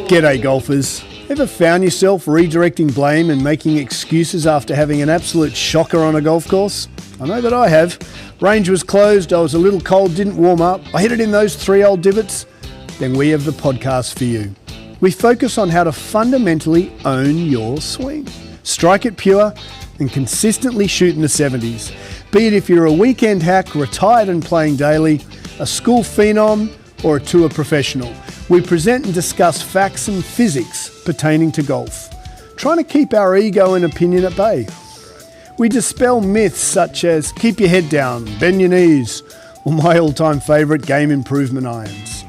G'day golfers. Ever found yourself redirecting blame and making excuses after having an absolute shocker on a golf course? I know that I have. Range was closed, I was a little cold, didn't warm up, I hit it in those 3 old divots. Then we have the podcast for you. We focus on how to fundamentally own your swing. Strike it pure and consistently shoot in the 70s. Be it if you're a weekend hack, retired and playing daily, a school phenom or a tour professional. We present and discuss facts and physics pertaining to golf, trying to keep our ego and opinion at bay. We dispel myths such as keep your head down, bend your knees, or my all-time favourite, game improvement irons.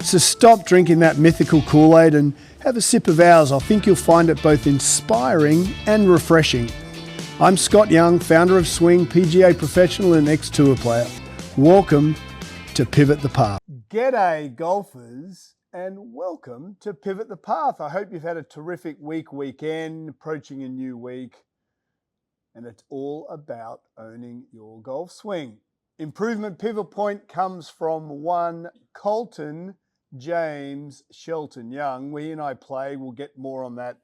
So stop drinking that mythical Kool-Aid and have a sip of ours. I think you'll find it both inspiring and refreshing. I'm Scott Young, founder of Swing, PGA professional and ex-tour player. Welcome to Pivot the Path. G'day golfers and welcome to Pivot the Path. I hope you've had a terrific weekend, approaching a new week, and it's all about owning your golf swing. Improvement pivot point comes from one Colton James Shelton Young. He and I play, we'll get more on that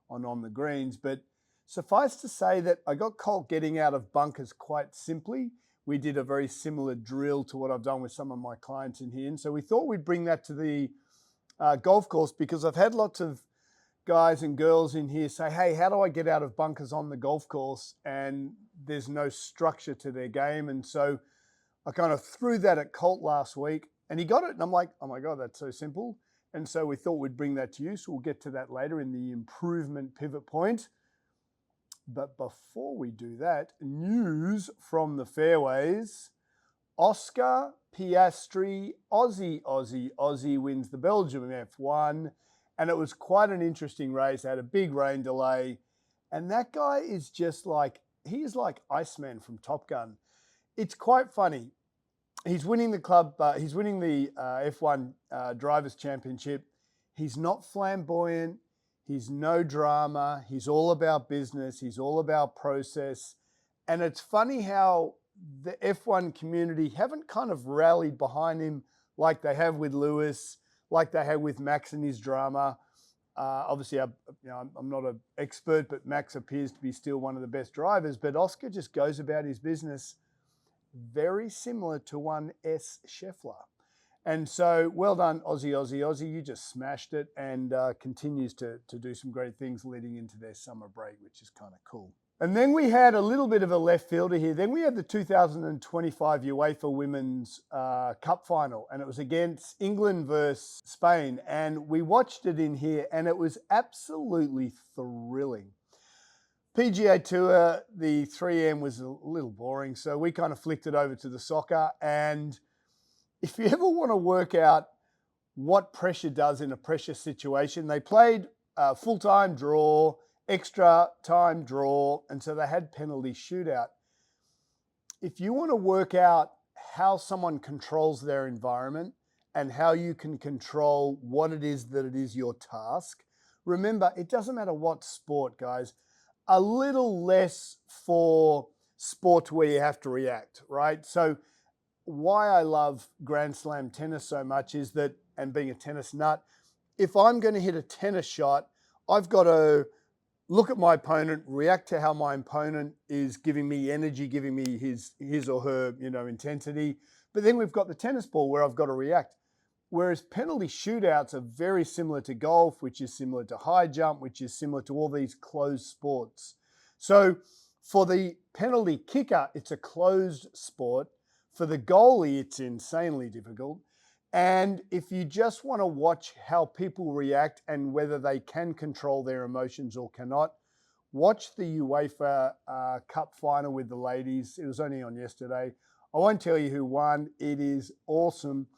on the greens, but suffice to say that I got Colt getting out of bunkers quite simply. We did a very similar drill to what I've done with some of my clients in here. And so we thought we'd bring that to the golf course because I've had lots of guys and girls in here say, hey, how do I get out of bunkers on the golf course? And there's no structure to their game. And so I kind of threw that at Colt last week and he got it. And I'm like, oh my God, that's so simple. And so we thought we'd bring that to you. So we'll get to that later in the improvement pivot point. But before we do that, news from the fairways. Oscar Piastri, Aussie wins the Belgium F1. And it was quite an interesting race. They had a big rain delay. And that guy is just like, he is like Iceman from Top Gun. It's quite funny. He's winning the F1 Drivers' Championship. He's not flamboyant. He's no drama. He's all about business. He's all about process. And it's funny how the F1 community haven't kind of rallied behind him like they have with Lewis, like they have with Max and his drama. Obviously, I'm not an expert, but Max appears to be still one of the best drivers. But Oscar just goes about his business very similar to one S. Scheffler. And so, well done, Aussie. You just smashed it and continues to do some great things leading into their summer break, which is kind of cool. And then we had a little bit of a left fielder here. Then we had the 2025 UEFA Women's Cup final, and it was against England versus Spain. And we watched it in here, and it was absolutely thrilling. PGA Tour, the 3M was a little boring, so we kind of flicked it over to the soccer. And if you ever want to work out what pressure does in a pressure situation, they played full-time draw, extra time draw, and so they had penalty shootout. If you want to work out how someone controls their environment and how you can control what it is that it is your task, remember, it doesn't matter what sport, guys. A little less for sports where you have to react, right? So why I love Grand Slam tennis so much is that, and being a tennis nut, if I'm going to hit a tennis shot, I've got to look at my opponent, react to how my opponent is giving me energy, giving me his or her, intensity. But then we've got the tennis ball where I've got to react. Whereas penalty shootouts are very similar to golf, which is similar to high jump, which is similar to all these closed sports. So for the penalty kicker, it's a closed sport. For the goalie, it's insanely difficult. And if you just want to watch how people react and whether they can control their emotions or cannot, watch the UEFA Cup final with the ladies. It was only on yesterday. I won't tell you who won. It is awesome.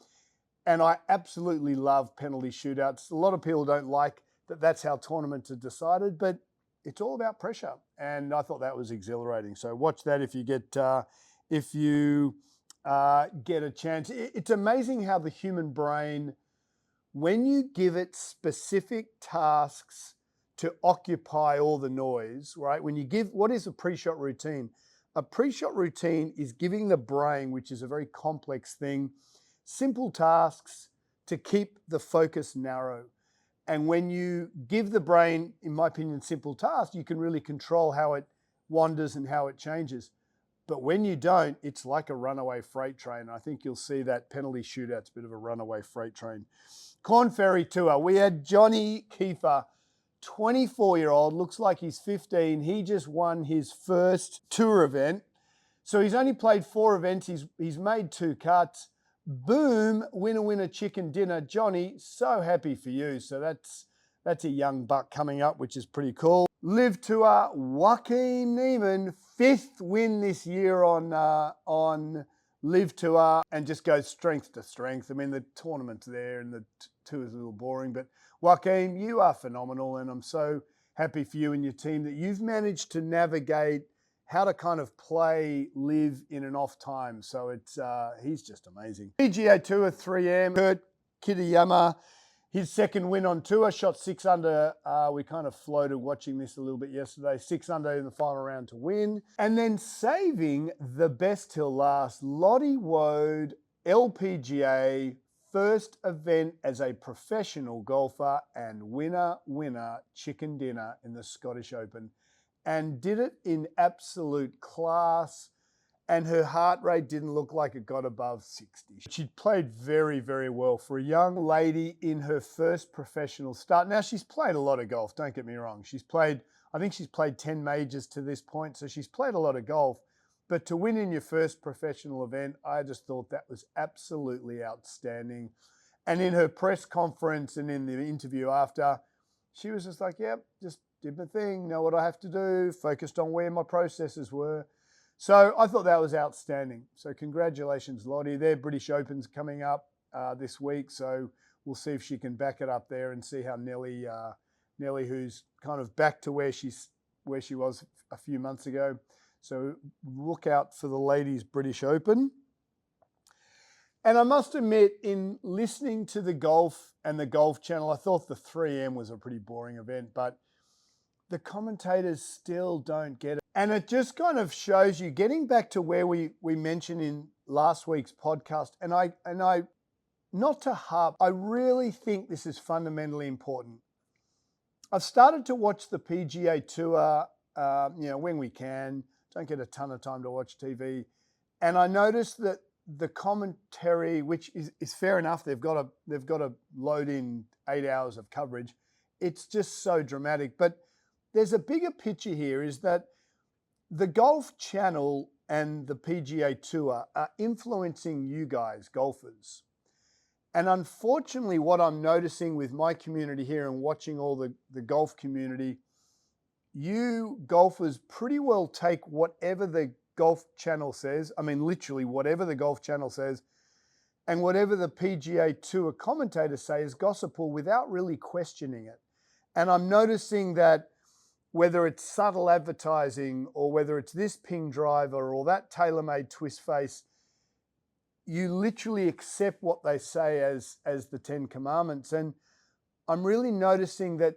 And I absolutely love penalty shootouts. A lot of people don't like that that's how tournaments are decided, but it's all about pressure. And I thought that was exhilarating. So watch that if you get a chance. It's amazing how the human brain, when you give it specific tasks to occupy all the noise, right? What is a pre-shot routine? A pre-shot routine is giving the brain, which is a very complex thing, simple tasks to keep the focus narrow. And when you give the brain, in my opinion, simple tasks, you can really control how it wanders and how it changes. But when you don't, it's like a runaway freight train. I think you'll see that penalty shootout's a bit of a runaway freight train. Korn Ferry Tour. We had Johnny Keefer, 24-year-old, looks like he's 15. He just won his first tour event. So he's only played 4 events. He's made 2 cuts. Boom, winner, winner, chicken dinner. Johnny, so happy for you. So that's a young buck coming up, which is pretty cool. LIV Tour, Joaquin Niemann, 5th win this year on LIV Tour, and just goes strength to strength. I mean, the tournament's there and the tour is a little boring, but Joaquin, you are phenomenal, and I'm so happy for you and your team that you've managed to navigate how to kind of play LIV in an off time. So it's he's just amazing. PGA Tour 3M, Kurt Kitayama, his 2nd win on tour, shot 6 under. We kind of floated watching this a little bit yesterday. 6 under in the final round to win. And then saving the best till last, Lottie Woad, LPGA, 1st event as a professional golfer and winner, winner, chicken dinner in the Scottish Open. And did it in absolute class, and her heart rate didn't look like it got above 60. She played very, very well for a young lady in her first professional start. Now, she's played a lot of golf, don't get me wrong. I think she's played 10 majors to this point, so she's played a lot of golf. But to win in your first professional event, I just thought that was absolutely outstanding. And in her press conference and in the interview after, she was just like, yep, just did my thing, know what I have to do, focused on where my processes were. So I thought that was outstanding. So congratulations, Lottie. Their British Open's coming up this week, so we'll see if she can back it up there and see how Nelly, who's kind of back to where she was a few months ago. So look out for the ladies' British Open. And I must admit, in listening to the golf and the Golf Channel, I thought the 3M was a pretty boring event, but the commentators still don't get it. And it just kind of shows you, getting back to where we mentioned in last week's podcast, and I, not to harp, I really think this is fundamentally important. I've started to watch the PGA Tour, when we can. Don't get a ton of time to watch TV. And I noticed that the commentary, which is fair enough, they've got to load in 8 hours of coverage. It's just so dramatic. But there's a bigger picture here, is that the Golf Channel and the PGA Tour are influencing you guys, golfers. And unfortunately, what I'm noticing with my community here and watching all the golf community, you golfers pretty well take whatever the Golf Channel says, I mean, literally whatever the Golf Channel says, and whatever the PGA Tour commentators say is gospel without really questioning it. And I'm noticing that whether it's subtle advertising or whether it's this ping driver or that tailor-made twist face, you literally accept what they say as the 10 Commandments. And I'm really noticing that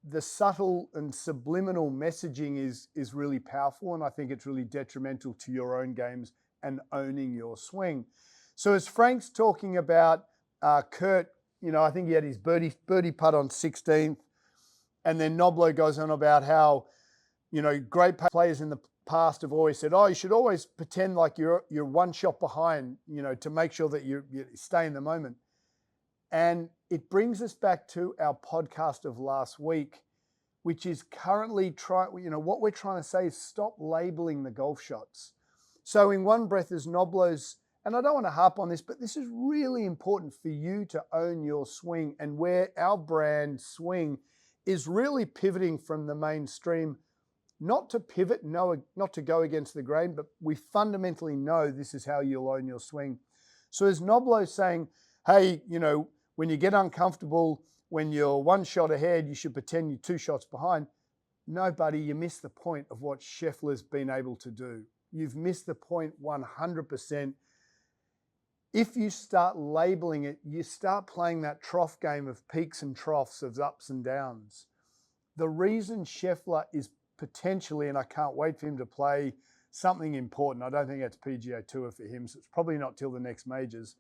the subtle and subliminal messaging is really powerful, and I think it's really detrimental to your own games and owning your swing. So as Frank's talking about Kurt, I think he had his birdie putt on 16th, and then Noblo goes on about how, great players in the past have always said, you should always pretend like you're one shot behind, to make sure that you stay in the moment. And it brings us back to our podcast of last week, which is currently what we're trying to say is stop labeling the golf shots. So in one breath, as Noblo's, and I don't want to harp on this, but this is really important for you to own your swing, and where our brand Swing is really pivoting from the mainstream, not to pivot, no, not to go against the grain, but we fundamentally know this is how you'll own your swing. So as Noblo's saying, hey, when you get uncomfortable, when you're one shot ahead, you should pretend you're 2 shots behind. No, buddy, you missed the point of what Scheffler's been able to do. You've missed the point 100%. If you start labeling it, you start playing that trough game of peaks and troughs, of ups and downs. The reason Scheffler is potentially, and I can't wait for him to play something important, I don't think that's PGA Tour for him, so it's probably not till the next majors.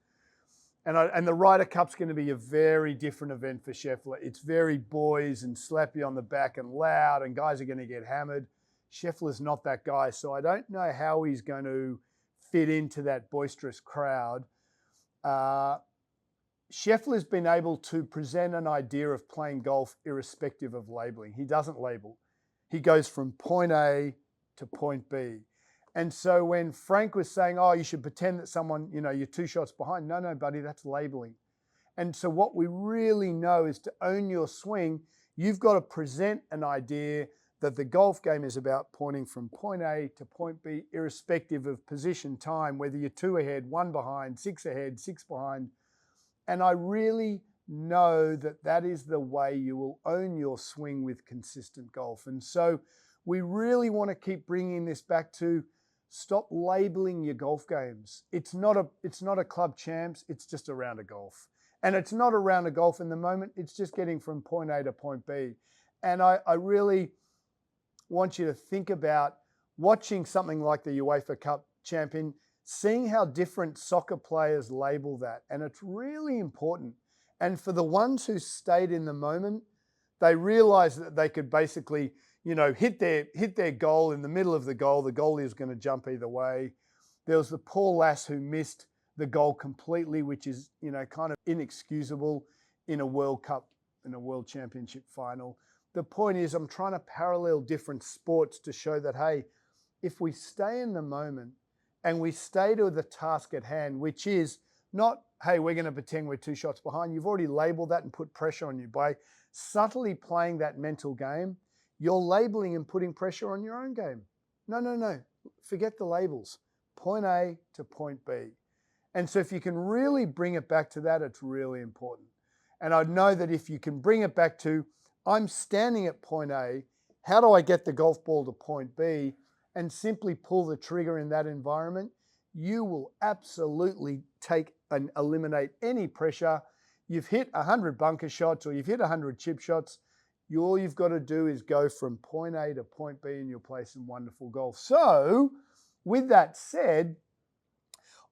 And the Ryder Cup's going to be a very different event for Scheffler. It's very boys and slap you on the back and loud, and guys are going to get hammered. Scheffler's not that guy, so I don't know how he's going to fit into that boisterous crowd. Scheffler's been able to present an idea of playing golf irrespective of labeling. He doesn't label. He goes from point A to point B. And so when Frank was saying, oh, you should pretend that someone, you're 2 shots behind. No, buddy, that's labeling. And so what we really know is to own your swing, you've got to present an idea that the golf game is about pointing from point A to point B, irrespective of position, time, whether you're 2 ahead, 1 behind, 6 ahead, 6 behind. And I really know that that is the way you will own your swing with consistent golf. And so we really want to keep bringing this back to stop labeling your golf games. It's not a club champs, it's just a round of golf. And it's not a round of golf in the moment, it's just getting from point A to point B. And I really want you to think about watching something like the UEFA Cup champion, seeing how different soccer players label that. And it's really important. And for the ones who stayed in the moment, they realized that they could basically hit their goal in the middle of the goal. The goalie is going to jump either way. There was the poor lass who missed the goal completely, which is, kind of inexcusable in a World Cup, in a World Championship final. The point is, I'm trying to parallel different sports to show that, hey, if we stay in the moment and we stay to the task at hand, which is not, hey, we're going to pretend we're 2 shots behind. You've already labeled that and put pressure on you. By subtly playing that mental game, you're labeling and putting pressure on your own game. No. Forget the labels. Point A to point B. And so if you can really bring it back to that, it's really important. And I know that if you can bring it back to, I'm standing at point A, how do I get the golf ball to point B, and simply pull the trigger in that environment, you will absolutely take and eliminate any pressure. You've hit 100 bunker shots or you've hit 100 chip shots. All you've got to do is go from point A to point B and you'll play some wonderful golf. So with that said,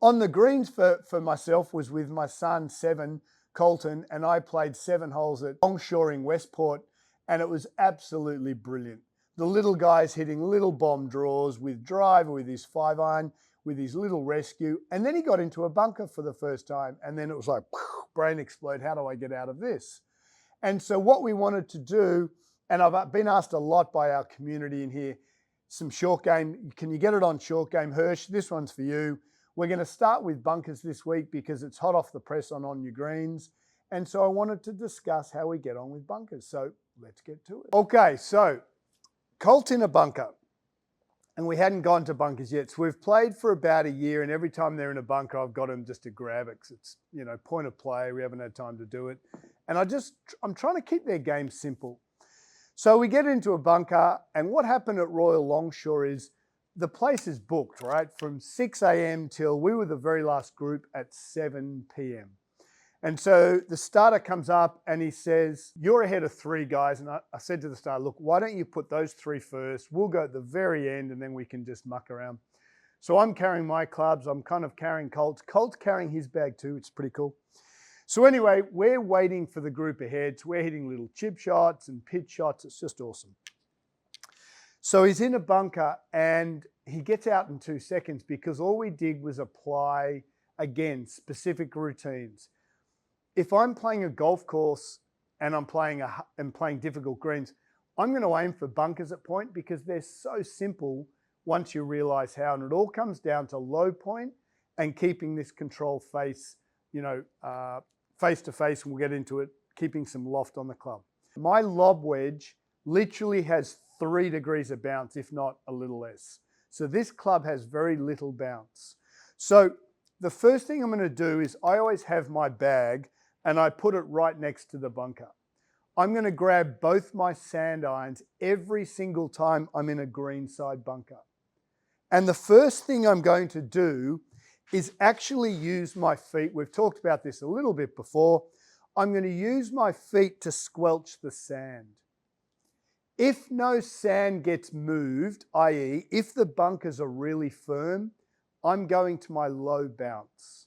on the greens for myself was with my son, 7, Colton, and I played 7 holes at Longshore in Westport, and it was absolutely brilliant. The little guy's hitting little bomb draws with driver, with his 5-iron, with his little rescue, and then he got into a bunker for the first time, and then it was like, brain explode, how do I get out of this? And so what we wanted to do, and I've been asked a lot by our community in here, some short game, can you get it on short game? Hirsch, this one's for you. We're going to start with bunkers this week because it's hot off the press on your greens. And so I wanted to discuss how we get on with bunkers. So let's get to it. Okay, so Colt in a bunker. And we hadn't gone to bunkers yet. So we've played for about a year, and every time they're in a bunker, I've got them just to grab it. It's, point of play. We haven't had time to do it. And I'm trying to keep their game simple. So we get into a bunker, and what happened at Royal Longshore is the place is booked, right? From 6 a.m. till we were the very last group at 7 p.m. And so the starter comes up and he says, you're ahead of 3 guys. And I said to the starter, look, why don't you put those 3 first? We'll go at the very end and then we can just muck around. So I'm carrying my clubs. I'm kind of carrying Colt's. Colt's carrying his bag too. It's pretty cool. So anyway, we're waiting for the group ahead. So we're hitting little chip shots and pitch shots. It's just awesome. So he's in a bunker and he gets out in 2 seconds because all we did was apply, again, specific routines. If I'm playing a golf course and I'm playing difficult greens, I'm going to aim for bunkers at point because they're so simple once you realize how. And it all comes down to low point and keeping this control face, face to face, and we'll get into it, keeping some loft on the club. My lob wedge literally has 3 degrees of bounce, if not a little less. So this club has very little bounce. So the first thing I'm going to do is I always have my bag and I put it right next to the bunker. I'm going to grab both my sand irons every single time I'm in a greenside bunker. And the first thing I'm going to do is actually use my feet. We've talked about this a little bit before. I'm going to use my feet to squelch the sand. If no sand gets moved, i.e. if the bunkers are really firm, I'm going to my low bounce.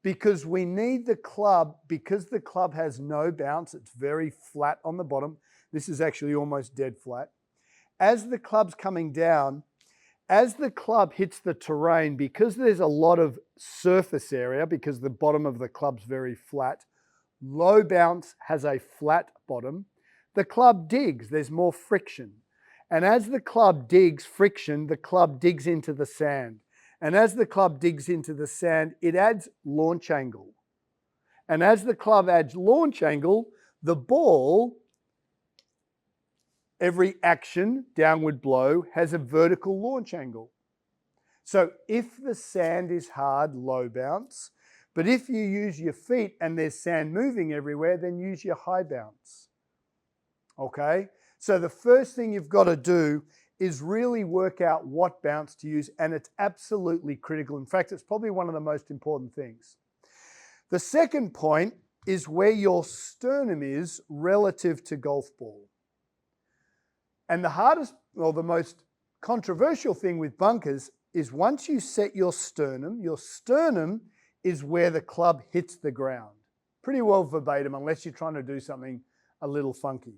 because we need the club, because the club has no bounce, it's very flat on the bottom. This is actually almost dead flat. As the club's coming down, as the club hits the terrain, because there's a lot of surface area, because the bottom of the club's very flat, low bounce has a flat bottom, the club digs, there's more friction. And as the club digs friction, the club digs into the sand. And as the club digs into the sand, it adds launch angle. And as the club adds launch angle, the ball, every action, downward blow, has a vertical launch angle. So if the sand is hard, low bounce. But if you use your feet and there's sand moving everywhere, then use your high bounce. Okay? So the first thing you've got to do is really work out what bounce to use, and it's absolutely critical. In fact, it's probably one of the most important things. The second point is where your sternum is relative to golf ball. And the hardest, or the most controversial thing with bunkers is once you set your sternum is where the club hits the ground. Pretty well verbatim, unless you're trying to do something a little funky.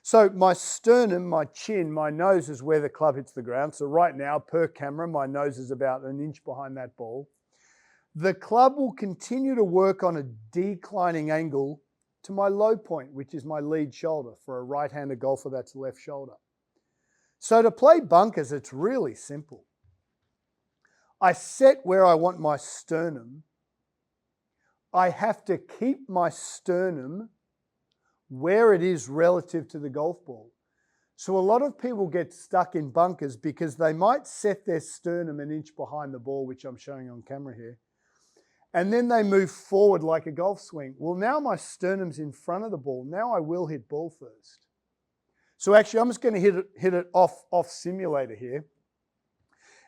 So my sternum, my chin, my nose is where the club hits the ground. So right now, per camera, my nose is about an inch behind that ball. The club will continue to work on a declining angle to my low point, which is my lead shoulder. For a right-handed golfer, that's left shoulder. So to play bunkers, it's really simple. I set where I want my sternum. I have to keep my sternum where it is relative to the golf ball. So a lot of people get stuck in bunkers because they might set their sternum an inch behind the ball, which I'm showing on camera here, and then they move forward like a golf swing. Well, now my sternum's in front of the ball. Now I will hit ball first. So actually, I'm just going to hit it off simulator here.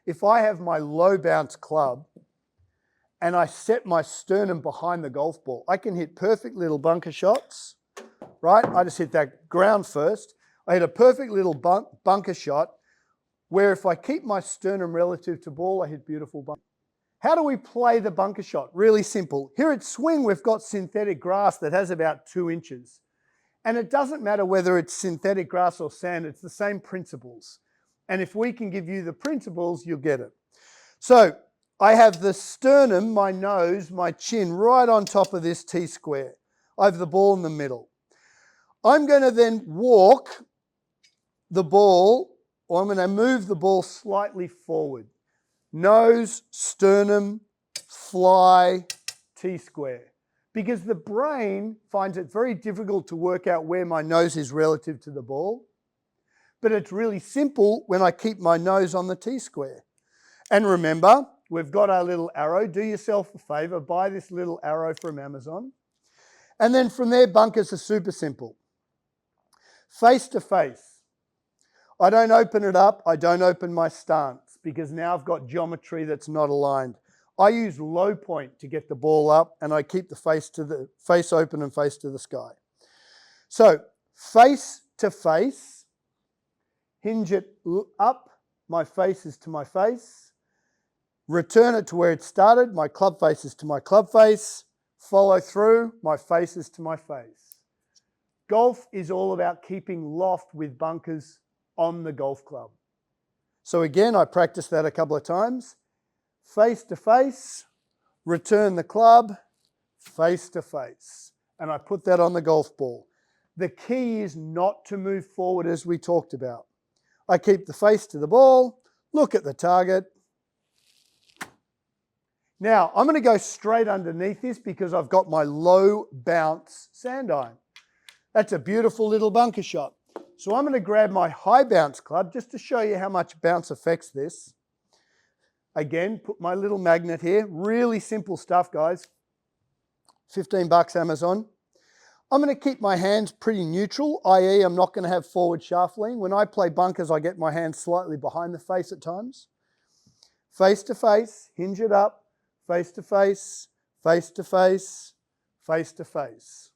If I have my low bounce club and I set my sternum behind the golf ball, I can hit perfect little bunker shots. Right? I just hit that ground first. I hit a perfect little bunker shot where if I keep my sternum relative to ball, I hit beautiful bunker. How do we play the bunker shot? Really simple. Here at Swing, we've got synthetic grass that has about 2 inches. And it doesn't matter whether it's synthetic grass or sand, it's the same principles. And if we can give you the principles, you'll get it. So I have the sternum, my nose, my chin right on top of this T-square. I have the ball in the middle. I'm going to then walk the ball, or I'm going to move the ball slightly forward. Nose, sternum, fly, T-square. Because the brain finds it very difficult to work out where my nose is relative to the ball. But it's really simple when I keep my nose on the T-square. And remember, we've got our little arrow. Do yourself a favor, buy this little arrow from Amazon. And then from there, bunkers are super simple. Face to face. I don't open it up. I don't open my stance because now I've got geometry that's not aligned. I use low point to get the ball up and I keep the face open and face to the sky. So face to face, hinge it up. My face is to my face. Return it to where it started. My club face is to my club face. Follow through. My face is to my face. Golf is all about keeping loft with bunkers on the golf club. So again, I practiced that a couple of times. Face to face, return the club, face to face. And I put that on the golf ball. The key is not to move forward as we talked about. I keep the face to the ball, look at the target. Now, I'm going to go straight underneath this because I've got my low bounce sand iron. That's a beautiful little bunker shot. So I'm going to grab my high bounce club just to show you how much bounce affects this. Again, put my little magnet here. Really simple stuff, guys. $15 Amazon. I'm going to keep my hands pretty neutral, i.e. I'm not going to have forward shaft lean. When I play bunkers, I get my hands slightly behind the face at times. Face to face, hinge it up, face to face, face to face, face to face.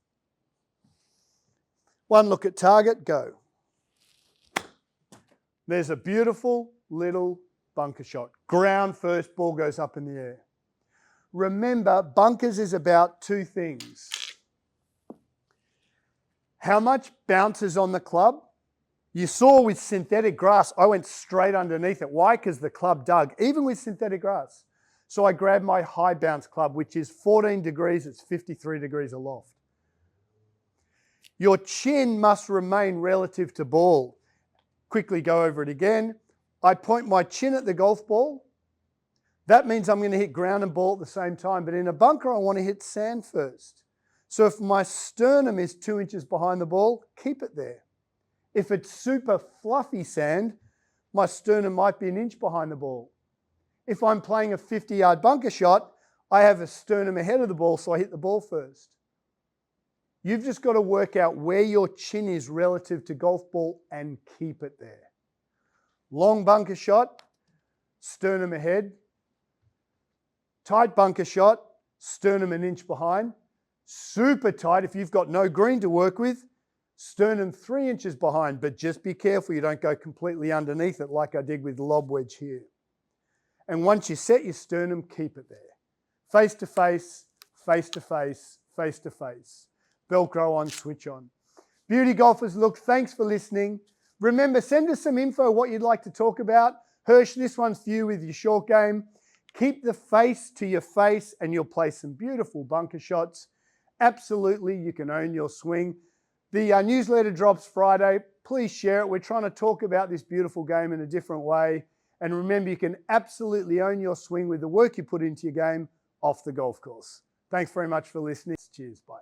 One look at target, go. There's a beautiful little bunker shot. Ground first, ball goes up in the air. Remember, bunkers is about two things. How much bounces on the club? You saw with synthetic grass, I went straight underneath it. Why? Because the club dug, even with synthetic grass. So I grabbed my high bounce club, which is 14 degrees, it's 53 degrees aloft. Your chin must remain relative to ball. Quickly go over it again. I point my chin at the golf ball. That means I'm going to hit ground and ball at the same time. But in a bunker, I want to hit sand first. So if my sternum is 2 inches behind the ball, keep it there. If it's super fluffy sand, my sternum might be 1 inch behind the ball. If I'm playing a 50-yard bunker shot, I have a sternum ahead of the ball, so I hit the ball first. You've just got to work out where your chin is relative to golf ball and keep it there. Long bunker shot, sternum ahead. Tight bunker shot, sternum 1 inch behind. Super tight if you've got no green to work with, sternum 3 inches behind, but just be careful you don't go completely underneath it like I did with the lob wedge here. And once you set your sternum, keep it there. Face to face, face to face, face to face. Velcro on, switch on. Beauty golfers, look, thanks for listening. Remember, send us some info what you'd like to talk about. Hirsch, this one's for you with your short game. Keep the face to your face and you'll play some beautiful bunker shots. Absolutely, you can own your swing. The newsletter drops Friday. Please share it. We're trying to talk about this beautiful game in a different way. And remember, you can absolutely own your swing with the work you put into your game off the golf course. Thanks very much for listening. Cheers. Bye.